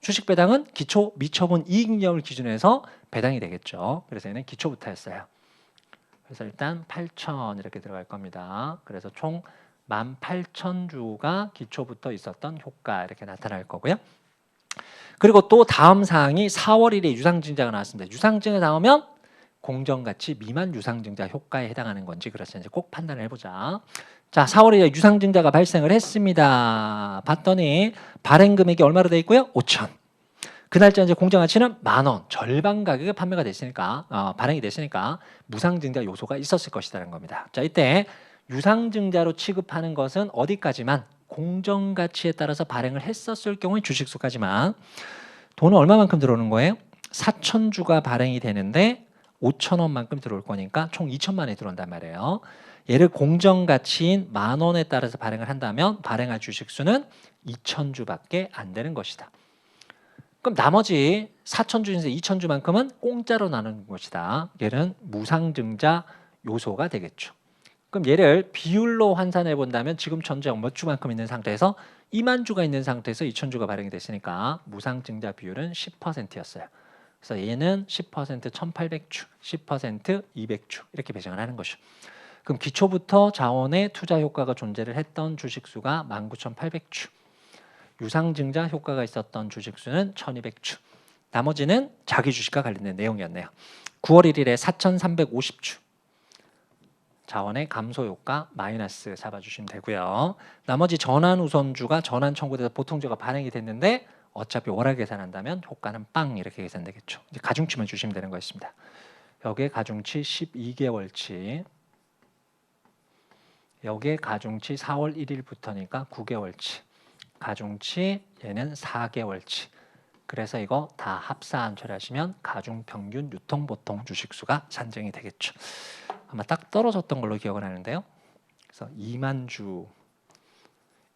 주식 배당은 기초 미처분 이익률 기준에서 배당이 되겠죠. 그래서 얘는 기초부터였어요. 그래서 일단 8,000 이렇게 들어갈 겁니다. 그래서 총 18,000주가 기초부터 있었던 효과 이렇게 나타날 거고요. 그리고 또 다음 사항이 4월 1일에 유상증자가 나왔습니다. 유상증자 나오면 공정가치 미만 유상증자 효과에 해당하는 건지 그렇지 않은지 꼭 판단을 해보자. 자, 4월에 유상증자가 발생을 했습니다. 봤더니 발행 금액이 얼마로 돼 있고요? 5,000. 그 날짜 이제 공정가치는 10,000원, 절반 가격에 판매가 됐으니까 발행이 됐으니까 무상증자 요소가 있었을 것이라는 겁니다. 자, 이때 유상증자로 취급하는 것은 어디까지만 공정가치에 따라서 발행을 했었을 경우에 주식수까지만 돈은 얼마만큼 들어오는 거예요? 4,000주가 발행이 되는데 5,000원만큼 들어올 거니까 총 2,000만 원이 들어온단 말이에요. 얘를 공정가치인 10,000원에 따라서 발행을 한다면 발행할 주식수는 2,000주밖에 안 되는 것이다. 그럼 나머지 4,000주에서 2,000주만큼은 공짜로 나누는 것이다. 얘는 무상증자 요소가 되겠죠. 그럼 얘를 비율로 환산해 본다면 지금 현재 몇 주만큼 있는 상태에서 2만 주가 있는 상태에서 2,000주가 발행이 됐으니까 무상증자 비율은 10%였어요. 그래서 얘는 10% 1,800주, 10% 200주 이렇게 배정을 하는 것이죠. 그럼 기초부터 자원의 투자 효과가 존재를 했던 주식수가 19,800주, 유상증자 효과가 있었던 주식수는 1,200주, 나머지는 자기 주식과 관련된 내용이었네요. 9월 1일에 4,350주, 자원의 감소 효과 마이너스 잡아주시면 되고요. 나머지 전환 우선주가 전환 청구돼서 보통주가 발행이 됐는데 어차피 월할 계산한다면 효과는 빵 이렇게 계산되겠죠. 이제 가중치만 주시면 되는 거였습니다. 여기에 가중치 12개월치, 여기에 가중치 4월 1일부터니까 9개월치, 가중치 얘는 4개월치. 그래서 이거 다 합산 처리하시면 가중평균 유통보통 주식수가 산정이 되겠죠. 아마 딱 떨어졌던 걸로 기억을 하는데요. 그래서 2만 주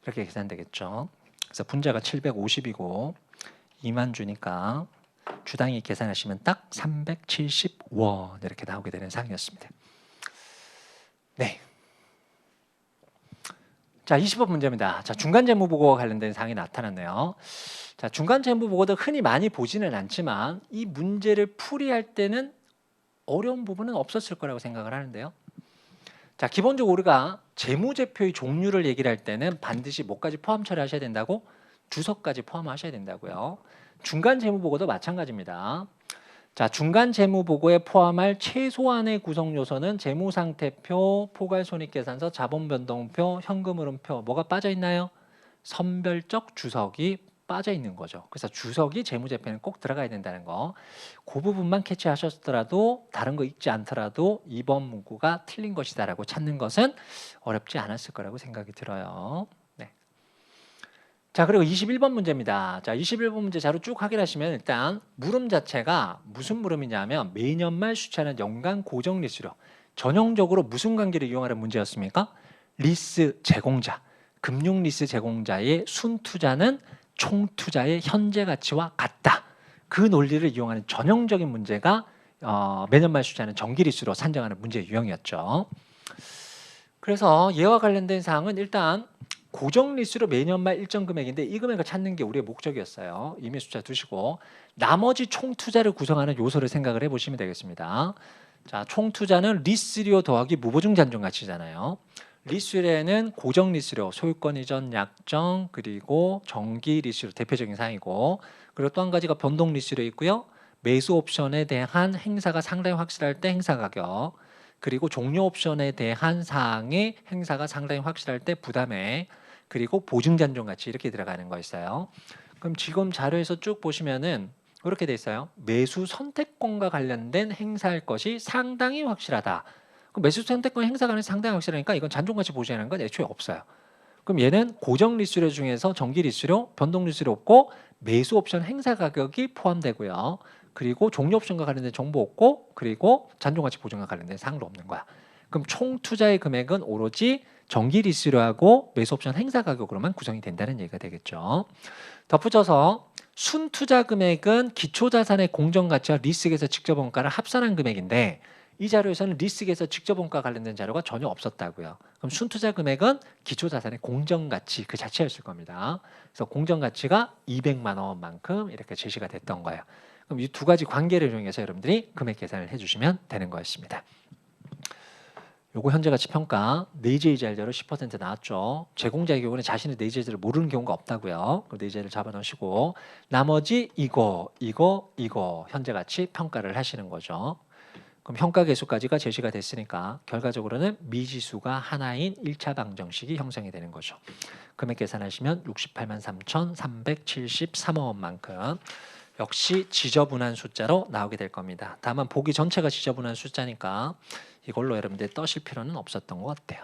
이렇게 계산되겠죠. 그래서 분자가 750이고 2만 주니까 주당위 계산하시면 딱 370원 이렇게 나오게 되는 상이었습니다. 네. 자, 20번 문제입니다. 자, 중간재무보고와 관련된 사항이 나타났네요. 자, 중간재무보고도 흔히 많이 보지는 않지만 이 문제를 풀이할 때는 어려운 부분은 없었을 거라고 생각을 하는데요. 자, 기본적으로 우리가 재무제표의 종류를 얘기를 할 때는 반드시 뭐까지 포함 처리하셔야 된다고? 주석까지 포함하셔야 된다고요. 중간재무보고도 마찬가지입니다. 자, 중간 재무 보고에 포함할 최소한의 구성 요소는 재무상태표, 포괄손익계산서, 자본변동표, 현금흐름표. 뭐가 빠져 있나요? 선별적 주석이 빠져 있는 거죠. 그래서 주석이 재무제표에는 꼭 들어가야 된다는 거. 그 부분만 캐치하셨더라도 다른 거 읽지 않더라도 이번 문구가 틀린 것이다라고 찾는 것은 어렵지 않았을 거라고 생각이 들어요. 네. 자, 그리고 21번 문제입니다. 자, 21번 문제 자료 쭉 확인하시면 일단 물음 자체가 무슨 물음이냐면 매년 말 수취하는 연간 고정 리스료. 전형적으로 무슨 관계를 이용하는 문제였습니까? 리스 제공자, 금융 리스 제공자의 순투자는 총투자의 현재 가치와 같다. 그 논리를 이용하는 전형적인 문제가 매년 말 수취하는 정기 리스로 산정하는 문제 유형이었죠. 그래서 얘와 관련된 사항은 일단 고정 리스로 매년 말 일정 금액인데 이 금액을 찾는 게 우리의 목적이었어요. 임의 숫자 두시고 나머지 총 투자를 구성하는 요소를 생각을 해보시면 되겠습니다. 자, 총 투자는 리스료 더하기 무보증 잔존 가치잖아요. 리스료에는 고정 리스료, 소유권 이전 약정, 그리고 정기 리스료 대표적인 사항이고, 그리고 또 한 가지가 변동 리스료 있고요. 매수 옵션에 대한 행사가 상당히 확실할 때 행사 가격, 그리고 종료 옵션에 대한 사항의 행사가 상당히 확실할 때 부담액, 그리고 보증 잔존 가치 이렇게 들어가는 거였어요. 그럼 지금 자료에서 쭉 보시면은 이렇게 돼 있어요. 매수 선택권과 관련된 행사할 것이 상당히 확실하다. 그럼 매수 선택권 행사가 상당히 확실하니까 이건 잔존 가치 보장하는 건 애초에 없어요. 그럼 얘는 고정 리스료 중에서 정기 리스료, 변동 리스료 없고 매수 옵션 행사 가격이 포함되고요. 그리고 종료 옵션과 관련된 정보 없고, 그리고 잔존 가치 보증과 관련된 사항도 없는 거야. 그럼 총 투자의 금액은 오로지 정기 리스료하고 매수 옵션 행사 가격으로만 구성이 된다는 얘기가 되겠죠. 덧붙여서 순투자 금액은 기초자산의 공정가치와 리스크에서 직접원가를 합산한 금액인데 이 자료에서는 리스크에서 직접원가 관련된 자료가 전혀 없었다고요. 그럼 순투자 금액은 기초자산의 공정가치 그 자체였을 겁니다. 그래서 공정가치가 200만 원만큼 이렇게 제시가 됐던 거예요. 그럼 이 두 가지 관계를 이용해서 여러분들이 금액 계산을 해주시면 되는 거였습니다. 요거 현재가치 평가 네이제이자료로 10% 나왔죠. 제공자의 경우는 자신의 네이제이자를 모르는 경우가 없다고요. 네이제이를 잡아놓으시고 나머지 이거 현재가치 평가를 하시는 거죠. 그럼 평가 계수까지가 제시가 됐으니까 결과적으로는 미지수가 하나인 1차 방정식이 형성이 되는 거죠. 금액 계산하시면 68만 3,373억 원만큼 역시 지저분한 숫자로 나오게 될 겁니다. 다만 보기 전체가 지저분한 숫자니까 이걸로 여러분들 떠실 필요는 없었던 것 같아요.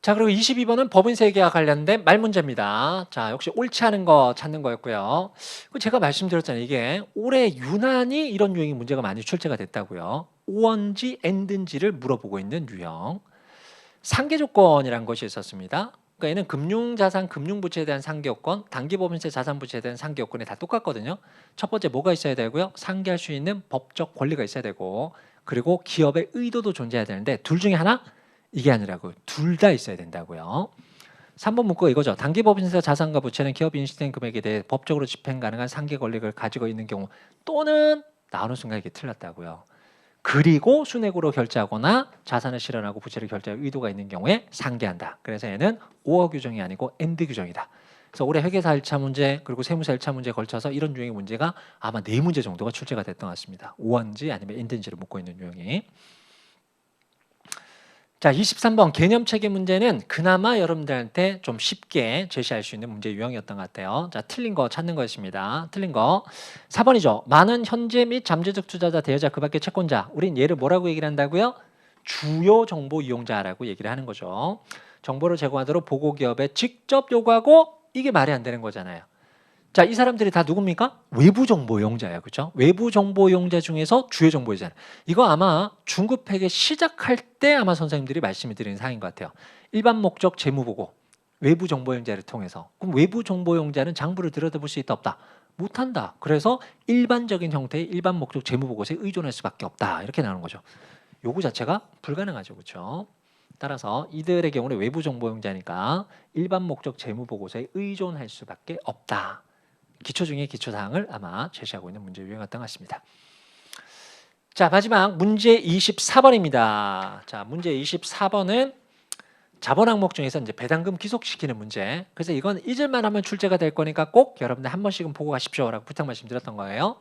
자, 그리고 22번은 법인세계와 관련된 말문제입니다. 자, 역시 옳지 않은 거 찾는 거였고요. 제가 말씀드렸잖아요. 이게 올해 유난히 이런 유형의 문제가 많이 출제가 됐다고요. 오언지, 엔든지를 물어보고 있는 유형. 상계 조건이라는 것이 있었습니다. 그러니까 얘는 금융자산, 금융부채에 대한 상계요건, 단기법인세 자산부채에 대한 상계요건이 다 똑같거든요. 첫 번째 뭐가 있어야 되고요? 상계할 수 있는 법적 권리가 있어야 되고, 그리고 기업의 의도도 존재해야 되는데 둘 중에 하나? 이게 아니라고 둘 다 있어야 된다고요. 3번 문구가 이거죠. 단기법인세 자산과 부채는 기업이 인식된 금액에 대해 법적으로 집행 가능한 상계 권리를 가지고 있는 경우 또는 나오는 순간 이게 틀렸다고요. 그리고 순액으로 결제하거나 자산을 실현하고 부채를 결제할 의도가 있는 경우에 상계한다. 그래서 얘는 오어 규정이 아니고 엔드 규정이다. 그래서 올해 회계사 1차 문제 그리고 세무사 1차 문제에 걸쳐서 이런 유형의 문제가 아마 4문제 정도가 출제가 됐던 것 같습니다. 오언지 아니면 엔드인지를 묻고 있는 유형이. 자, 23번 개념체계 문제는 그나마 여러분들한테 좀 쉽게 제시할 수 있는 문제 유형이었던 것 같아요. 자, 틀린 거 찾는 거였습니다. 틀린 거 4번이죠. 많은 현재 및 잠재적 투자자, 대여자, 그 밖의 채권자. 우린 얘를 뭐라고 얘기를 한다고요? 주요 정보 이용자라고 얘기를 하는 거죠. 정보를 제공하도록 보고기업에 직접 요구하고 이게 말이 안 되는 거잖아요. 자, 이 사람들이 다 누굽니까? 외부 정보 이용자예요. 그렇죠? 외부 정보 이용자 중에서 주요 정보 이용자. 이거 아마 중급회계 시작할 때 아마 선생님들이 말씀을 드리는 사항인 것 같아요. 일반 목적 재무 보고 외부 정보 이용자를 통해서. 그럼 외부 정보 이용자는 장부를 들여다볼 수 있다 없다? 못 한다. 그래서 일반적인 형태의 일반 목적 재무 보고서에 의존할 수밖에 없다. 이렇게 나오는 거죠. 요구 자체가 불가능하죠. 그렇죠? 따라서 이들의 경우는 외부 정보 이용자니까 일반 목적 재무 보고서에 의존할 수밖에 없다. 기초 중에 기초 사항을 아마 제시하고 있는 문제 유형이었던 것 같습니다. 자, 마지막 문제 24번입니다. 자, 문제 24번은 자본 항목 중에서 이제 배당금 귀속시키는 문제. 그래서 이건 잊을만 하면 출제가 될 거니까 꼭 여러분들 한 번씩은 보고 가십시오라고 부탁 말씀드렸던 거예요.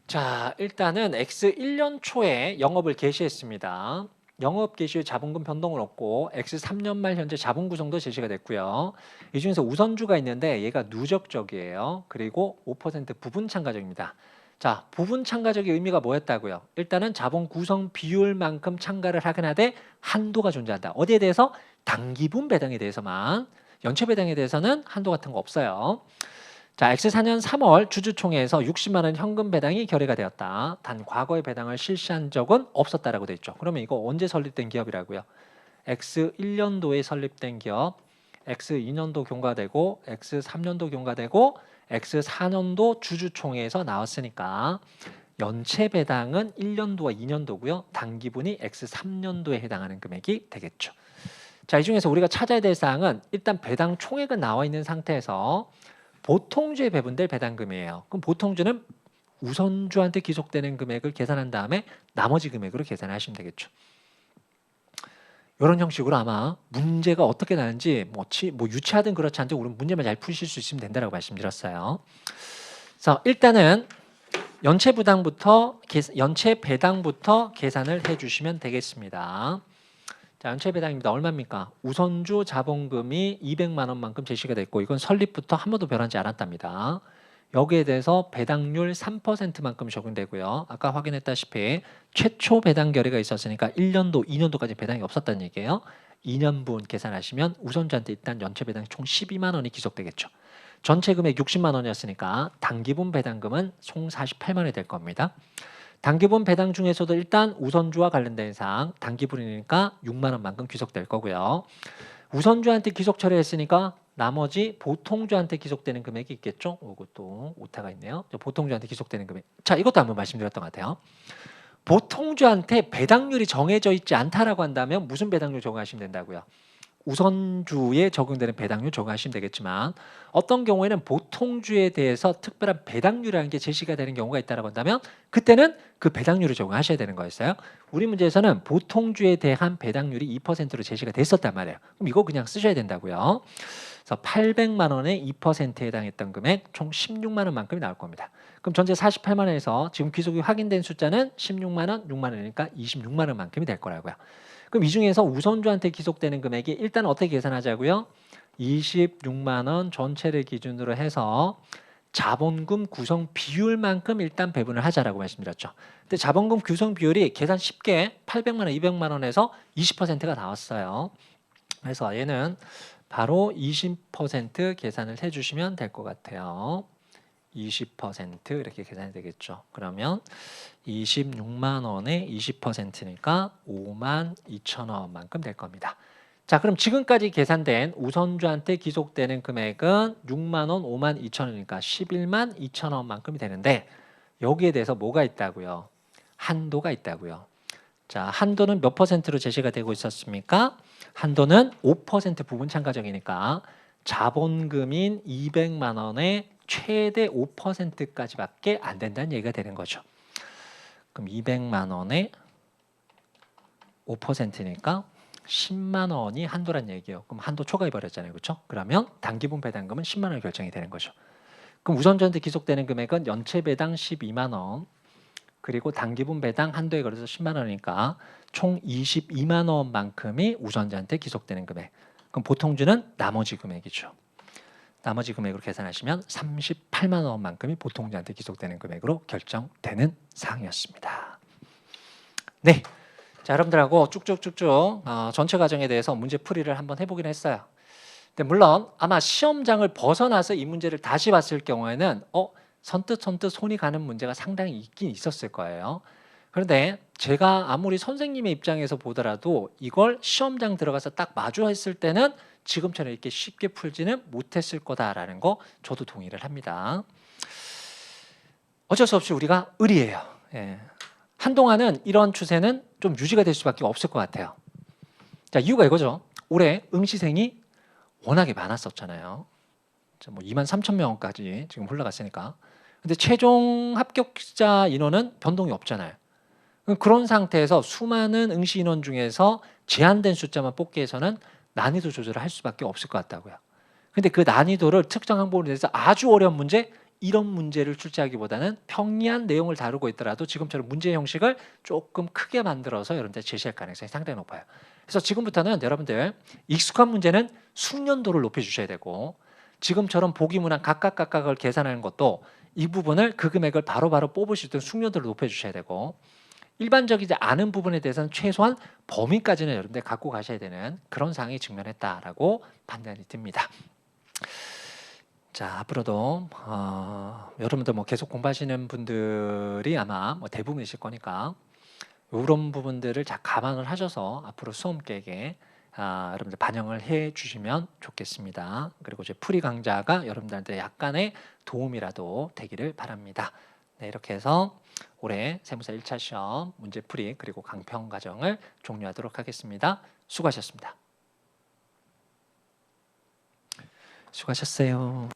자, 일단은 X 1년 초에 영업을 개시했습니다. 영업 개시 후 자본금 변동을 얻고 X 3년 말 현재 자본 구성도 제시가 됐고요. 이 중에서 우선주가 있는데 얘가 누적적이에요. 그리고 5% 부분 참가적입니다. 자, 부분 참가적의 의미가 뭐였다고요? 일단은 자본 구성 비율만큼 참가를 하긴 하되 한도가 존재한다. 어디에 대해서? 당기분 배당에 대해서만. 연체 배당에 대해서는 한도 같은 거 없어요. 자, X4년 3월 주주총회에서 60만 원 현금 배당이 결의가 되었다. 단 과거에 배당을 실시한 적은 없었다라고 돼 있죠. 그러면 이거 언제 설립된 기업이라고요? X1년도에 설립된 기업, X2년도 경과되고 X3년도 경과되고 X4년도 주주총회에서 나왔으니까 연체 배당은 1년도와 2년도고요. 당기분이 X3년도에 해당하는 금액이 되겠죠. 자, 이 중에서 우리가 찾아야 될 사항은 일단 배당 총액은 나와 있는 상태에서 보통주에 배분될 배당금이에요. 그럼 보통주는 우선주한테 기속되는 금액을 계산한 다음에 나머지 금액으로 계산하시면 되겠죠. 이런 형식으로 아마 문제가 어떻게 나는지 뭐 유치하든 그렇지 않든 우리는 문제만 잘 푸실 수 있으면 된다고 말씀드렸어요. 그래서 일단은 연체 배당부터 계산을 해주시면 되겠습니다. 자, 연체 배당입니다. 얼마입니까? 우선주 자본금이 200만 원만큼 제시가 됐고 이건 설립부터 한 번도 변하지 않았답니다. 여기에 대해서 배당률 3%만큼 적용되고요. 아까 확인했다시피 최초 배당 결의가 있었으니까 1년도, 2년도까지 배당이 없었다는 얘기예요. 2년분 계산하시면 우선주한테 일단 연체 배당이 총 12만 원이 기속되겠죠. 전체 금액 60만 원이었으니까 당기분 배당금은 총 48만 원이 될 겁니다. 당기분 배당 중에서도 일단 우선주와 관련된 사항 당기분이니까 6만 원만큼 귀속될 거고요. 우선주한테 기속 처리했으니까 나머지 보통주한테 기속되는 금액이 있겠죠. 이것도 오타가 있네요. 보통주한테 기속되는 금액. 자, 이것도 한번 말씀드렸던 것 같아요. 보통주한테 배당률이 정해져 있지 않다라고 한다면 무슨 배당률 적용하시면 된다고요? 우선주에 적용되는 배당률 적용하시면 되겠지만 어떤 경우에는 보통주에 대해서 특별한 배당률이라는 게 제시가 되는 경우가 있다고 한다면 그때는 그 배당률을 적용하셔야 되는 거였어요. 우리 문제에서는 보통주에 대한 배당률이 2%로 제시가 됐었단 말이에요. 그럼 이거 그냥 쓰셔야 된다고요. 그래서 800만 원의 2%에 해당했던 금액 총 16만 원만큼이 나올 겁니다. 그럼 전체 48만 원에서 지금 귀속이 확인된 숫자는 16만 원, 6만 원이니까 26만 원만큼이 될 거라고요. 그럼 이 중에서 우선주한테 기속되는 금액이 일단 어떻게 계산하자고요? 26만 원 전체를 기준으로 해서 자본금 구성 비율만큼 일단 배분을 하자라고 말씀드렸죠. 근데 자본금 구성 비율이 계산 쉽게 800만 원, 200만 원에서 20%가 나왔어요. 그래서 얘는 바로 20% 계산을 해주시면 될 것 같아요. 20% 이렇게 계산이 되겠죠. 그러면 26만 원에 20%니까 5만 2천 원만큼 될 겁니다. 자, 그럼 지금까지 계산된 우선주한테 기속되는 금액은 6만 원, 5만 2천 원이니까 11만 2천 원만큼이 되는데 여기에 대해서 뭐가 있다고요? 한도가 있다고요. 자, 한도는 몇 퍼센트로 제시가 되고 있었습니까? 한도는 5% 부분 참가적이니까 자본금인 200만 원에 최대 5%까지밖에 안 된다는 얘기가 되는 거죠. 그럼 200만 원에 5%니까 10만 원이 한도란 얘기예요. 그럼 한도 초과해 버렸잖아요. 그렇죠? 그러면 당기분 배당금은 10만 원이 결정이 되는 거죠. 그럼 우선주한테 기속되는 금액은 연체 배당 12만 원 그리고 당기분 배당 한도에 걸려서 10만 원이니까 총 22만 원만큼이 우선주한테 기속되는 금액. 그럼 보통주는 나머지 금액이죠. 나머지 금액으로 계산하시면 38만 원만큼이 보통주한테 기속되는 금액으로 결정되는 사항이었습니다. 네, 자 여러분들하고 쭉쭉쭉쭉 전체 과정에 대해서 문제 풀이를 한번 해보긴 했어요. 근데 물론 아마 시험장을 벗어나서 이 문제를 다시 봤을 경우에는 선뜻 손이 가는 문제가 상당히 있긴 있었을 거예요. 그런데 제가 아무리 선생님의 입장에서 보더라도 이걸 시험장 들어가서 딱 마주했을 때는 지금처럼 이렇게 쉽게 풀지는 못했을 거다라는 거 저도 동의를 합니다. 어쩔 수 없이 우리가 의리예요. 예. 한동안은 이런 추세는 좀 유지가 될 수밖에 없을 것 같아요. 자, 이유가 이거죠. 올해 응시생이 워낙에 많았었잖아요. 뭐 2만 3천 명까지 지금 올라갔으니까. 근데 최종 합격자 인원은 변동이 없잖아요. 그런 상태에서 수많은 응시 인원 중에서 제한된 숫자만 뽑기 위해서는 난이도 조절을 할 수밖에 없을 것 같다고요. 근데 그 난이도를 특정 항목에 대해서 아주 어려운 문제 이런 문제를 출제하기보다는 평이한 내용을 다루고 있더라도 지금처럼 문제 형식을 조금 크게 만들어서 여러분들 제시할 가능성이 상당히 높아요. 그래서 지금부터는 여러분들 익숙한 문제는 숙련도를 높여주셔야 되고, 지금처럼 보기 문항 각각을 계산하는 것도 이 부분을 그 금액을 바로바로 뽑을 수 있도록 숙련도를 높여주셔야 되고, 일반적이지 않은 부분에 대해서는 최소한 범위까지는 여러분들 갖고 가셔야 되는 그런 상황이 직면했다라고 판단이 듭니다. 자, 앞으로도 여러분들 뭐 계속 공부하시는 분들이 아마 뭐 대부분이실 거니까 이런 부분들을 잘 감안을 하셔서 앞으로 수험 계획에 여러분들 반영을 해 주시면 좋겠습니다. 그리고 이제 풀이 강좌가 여러분들한테 약간의 도움이라도 되기를 바랍니다. 네, 이렇게 해서 올해 세무사 1차 시험 문제 풀이 그리고 강평 과정을 종료하도록 하겠습니다. 수고하셨습니다. 수고하셨어요.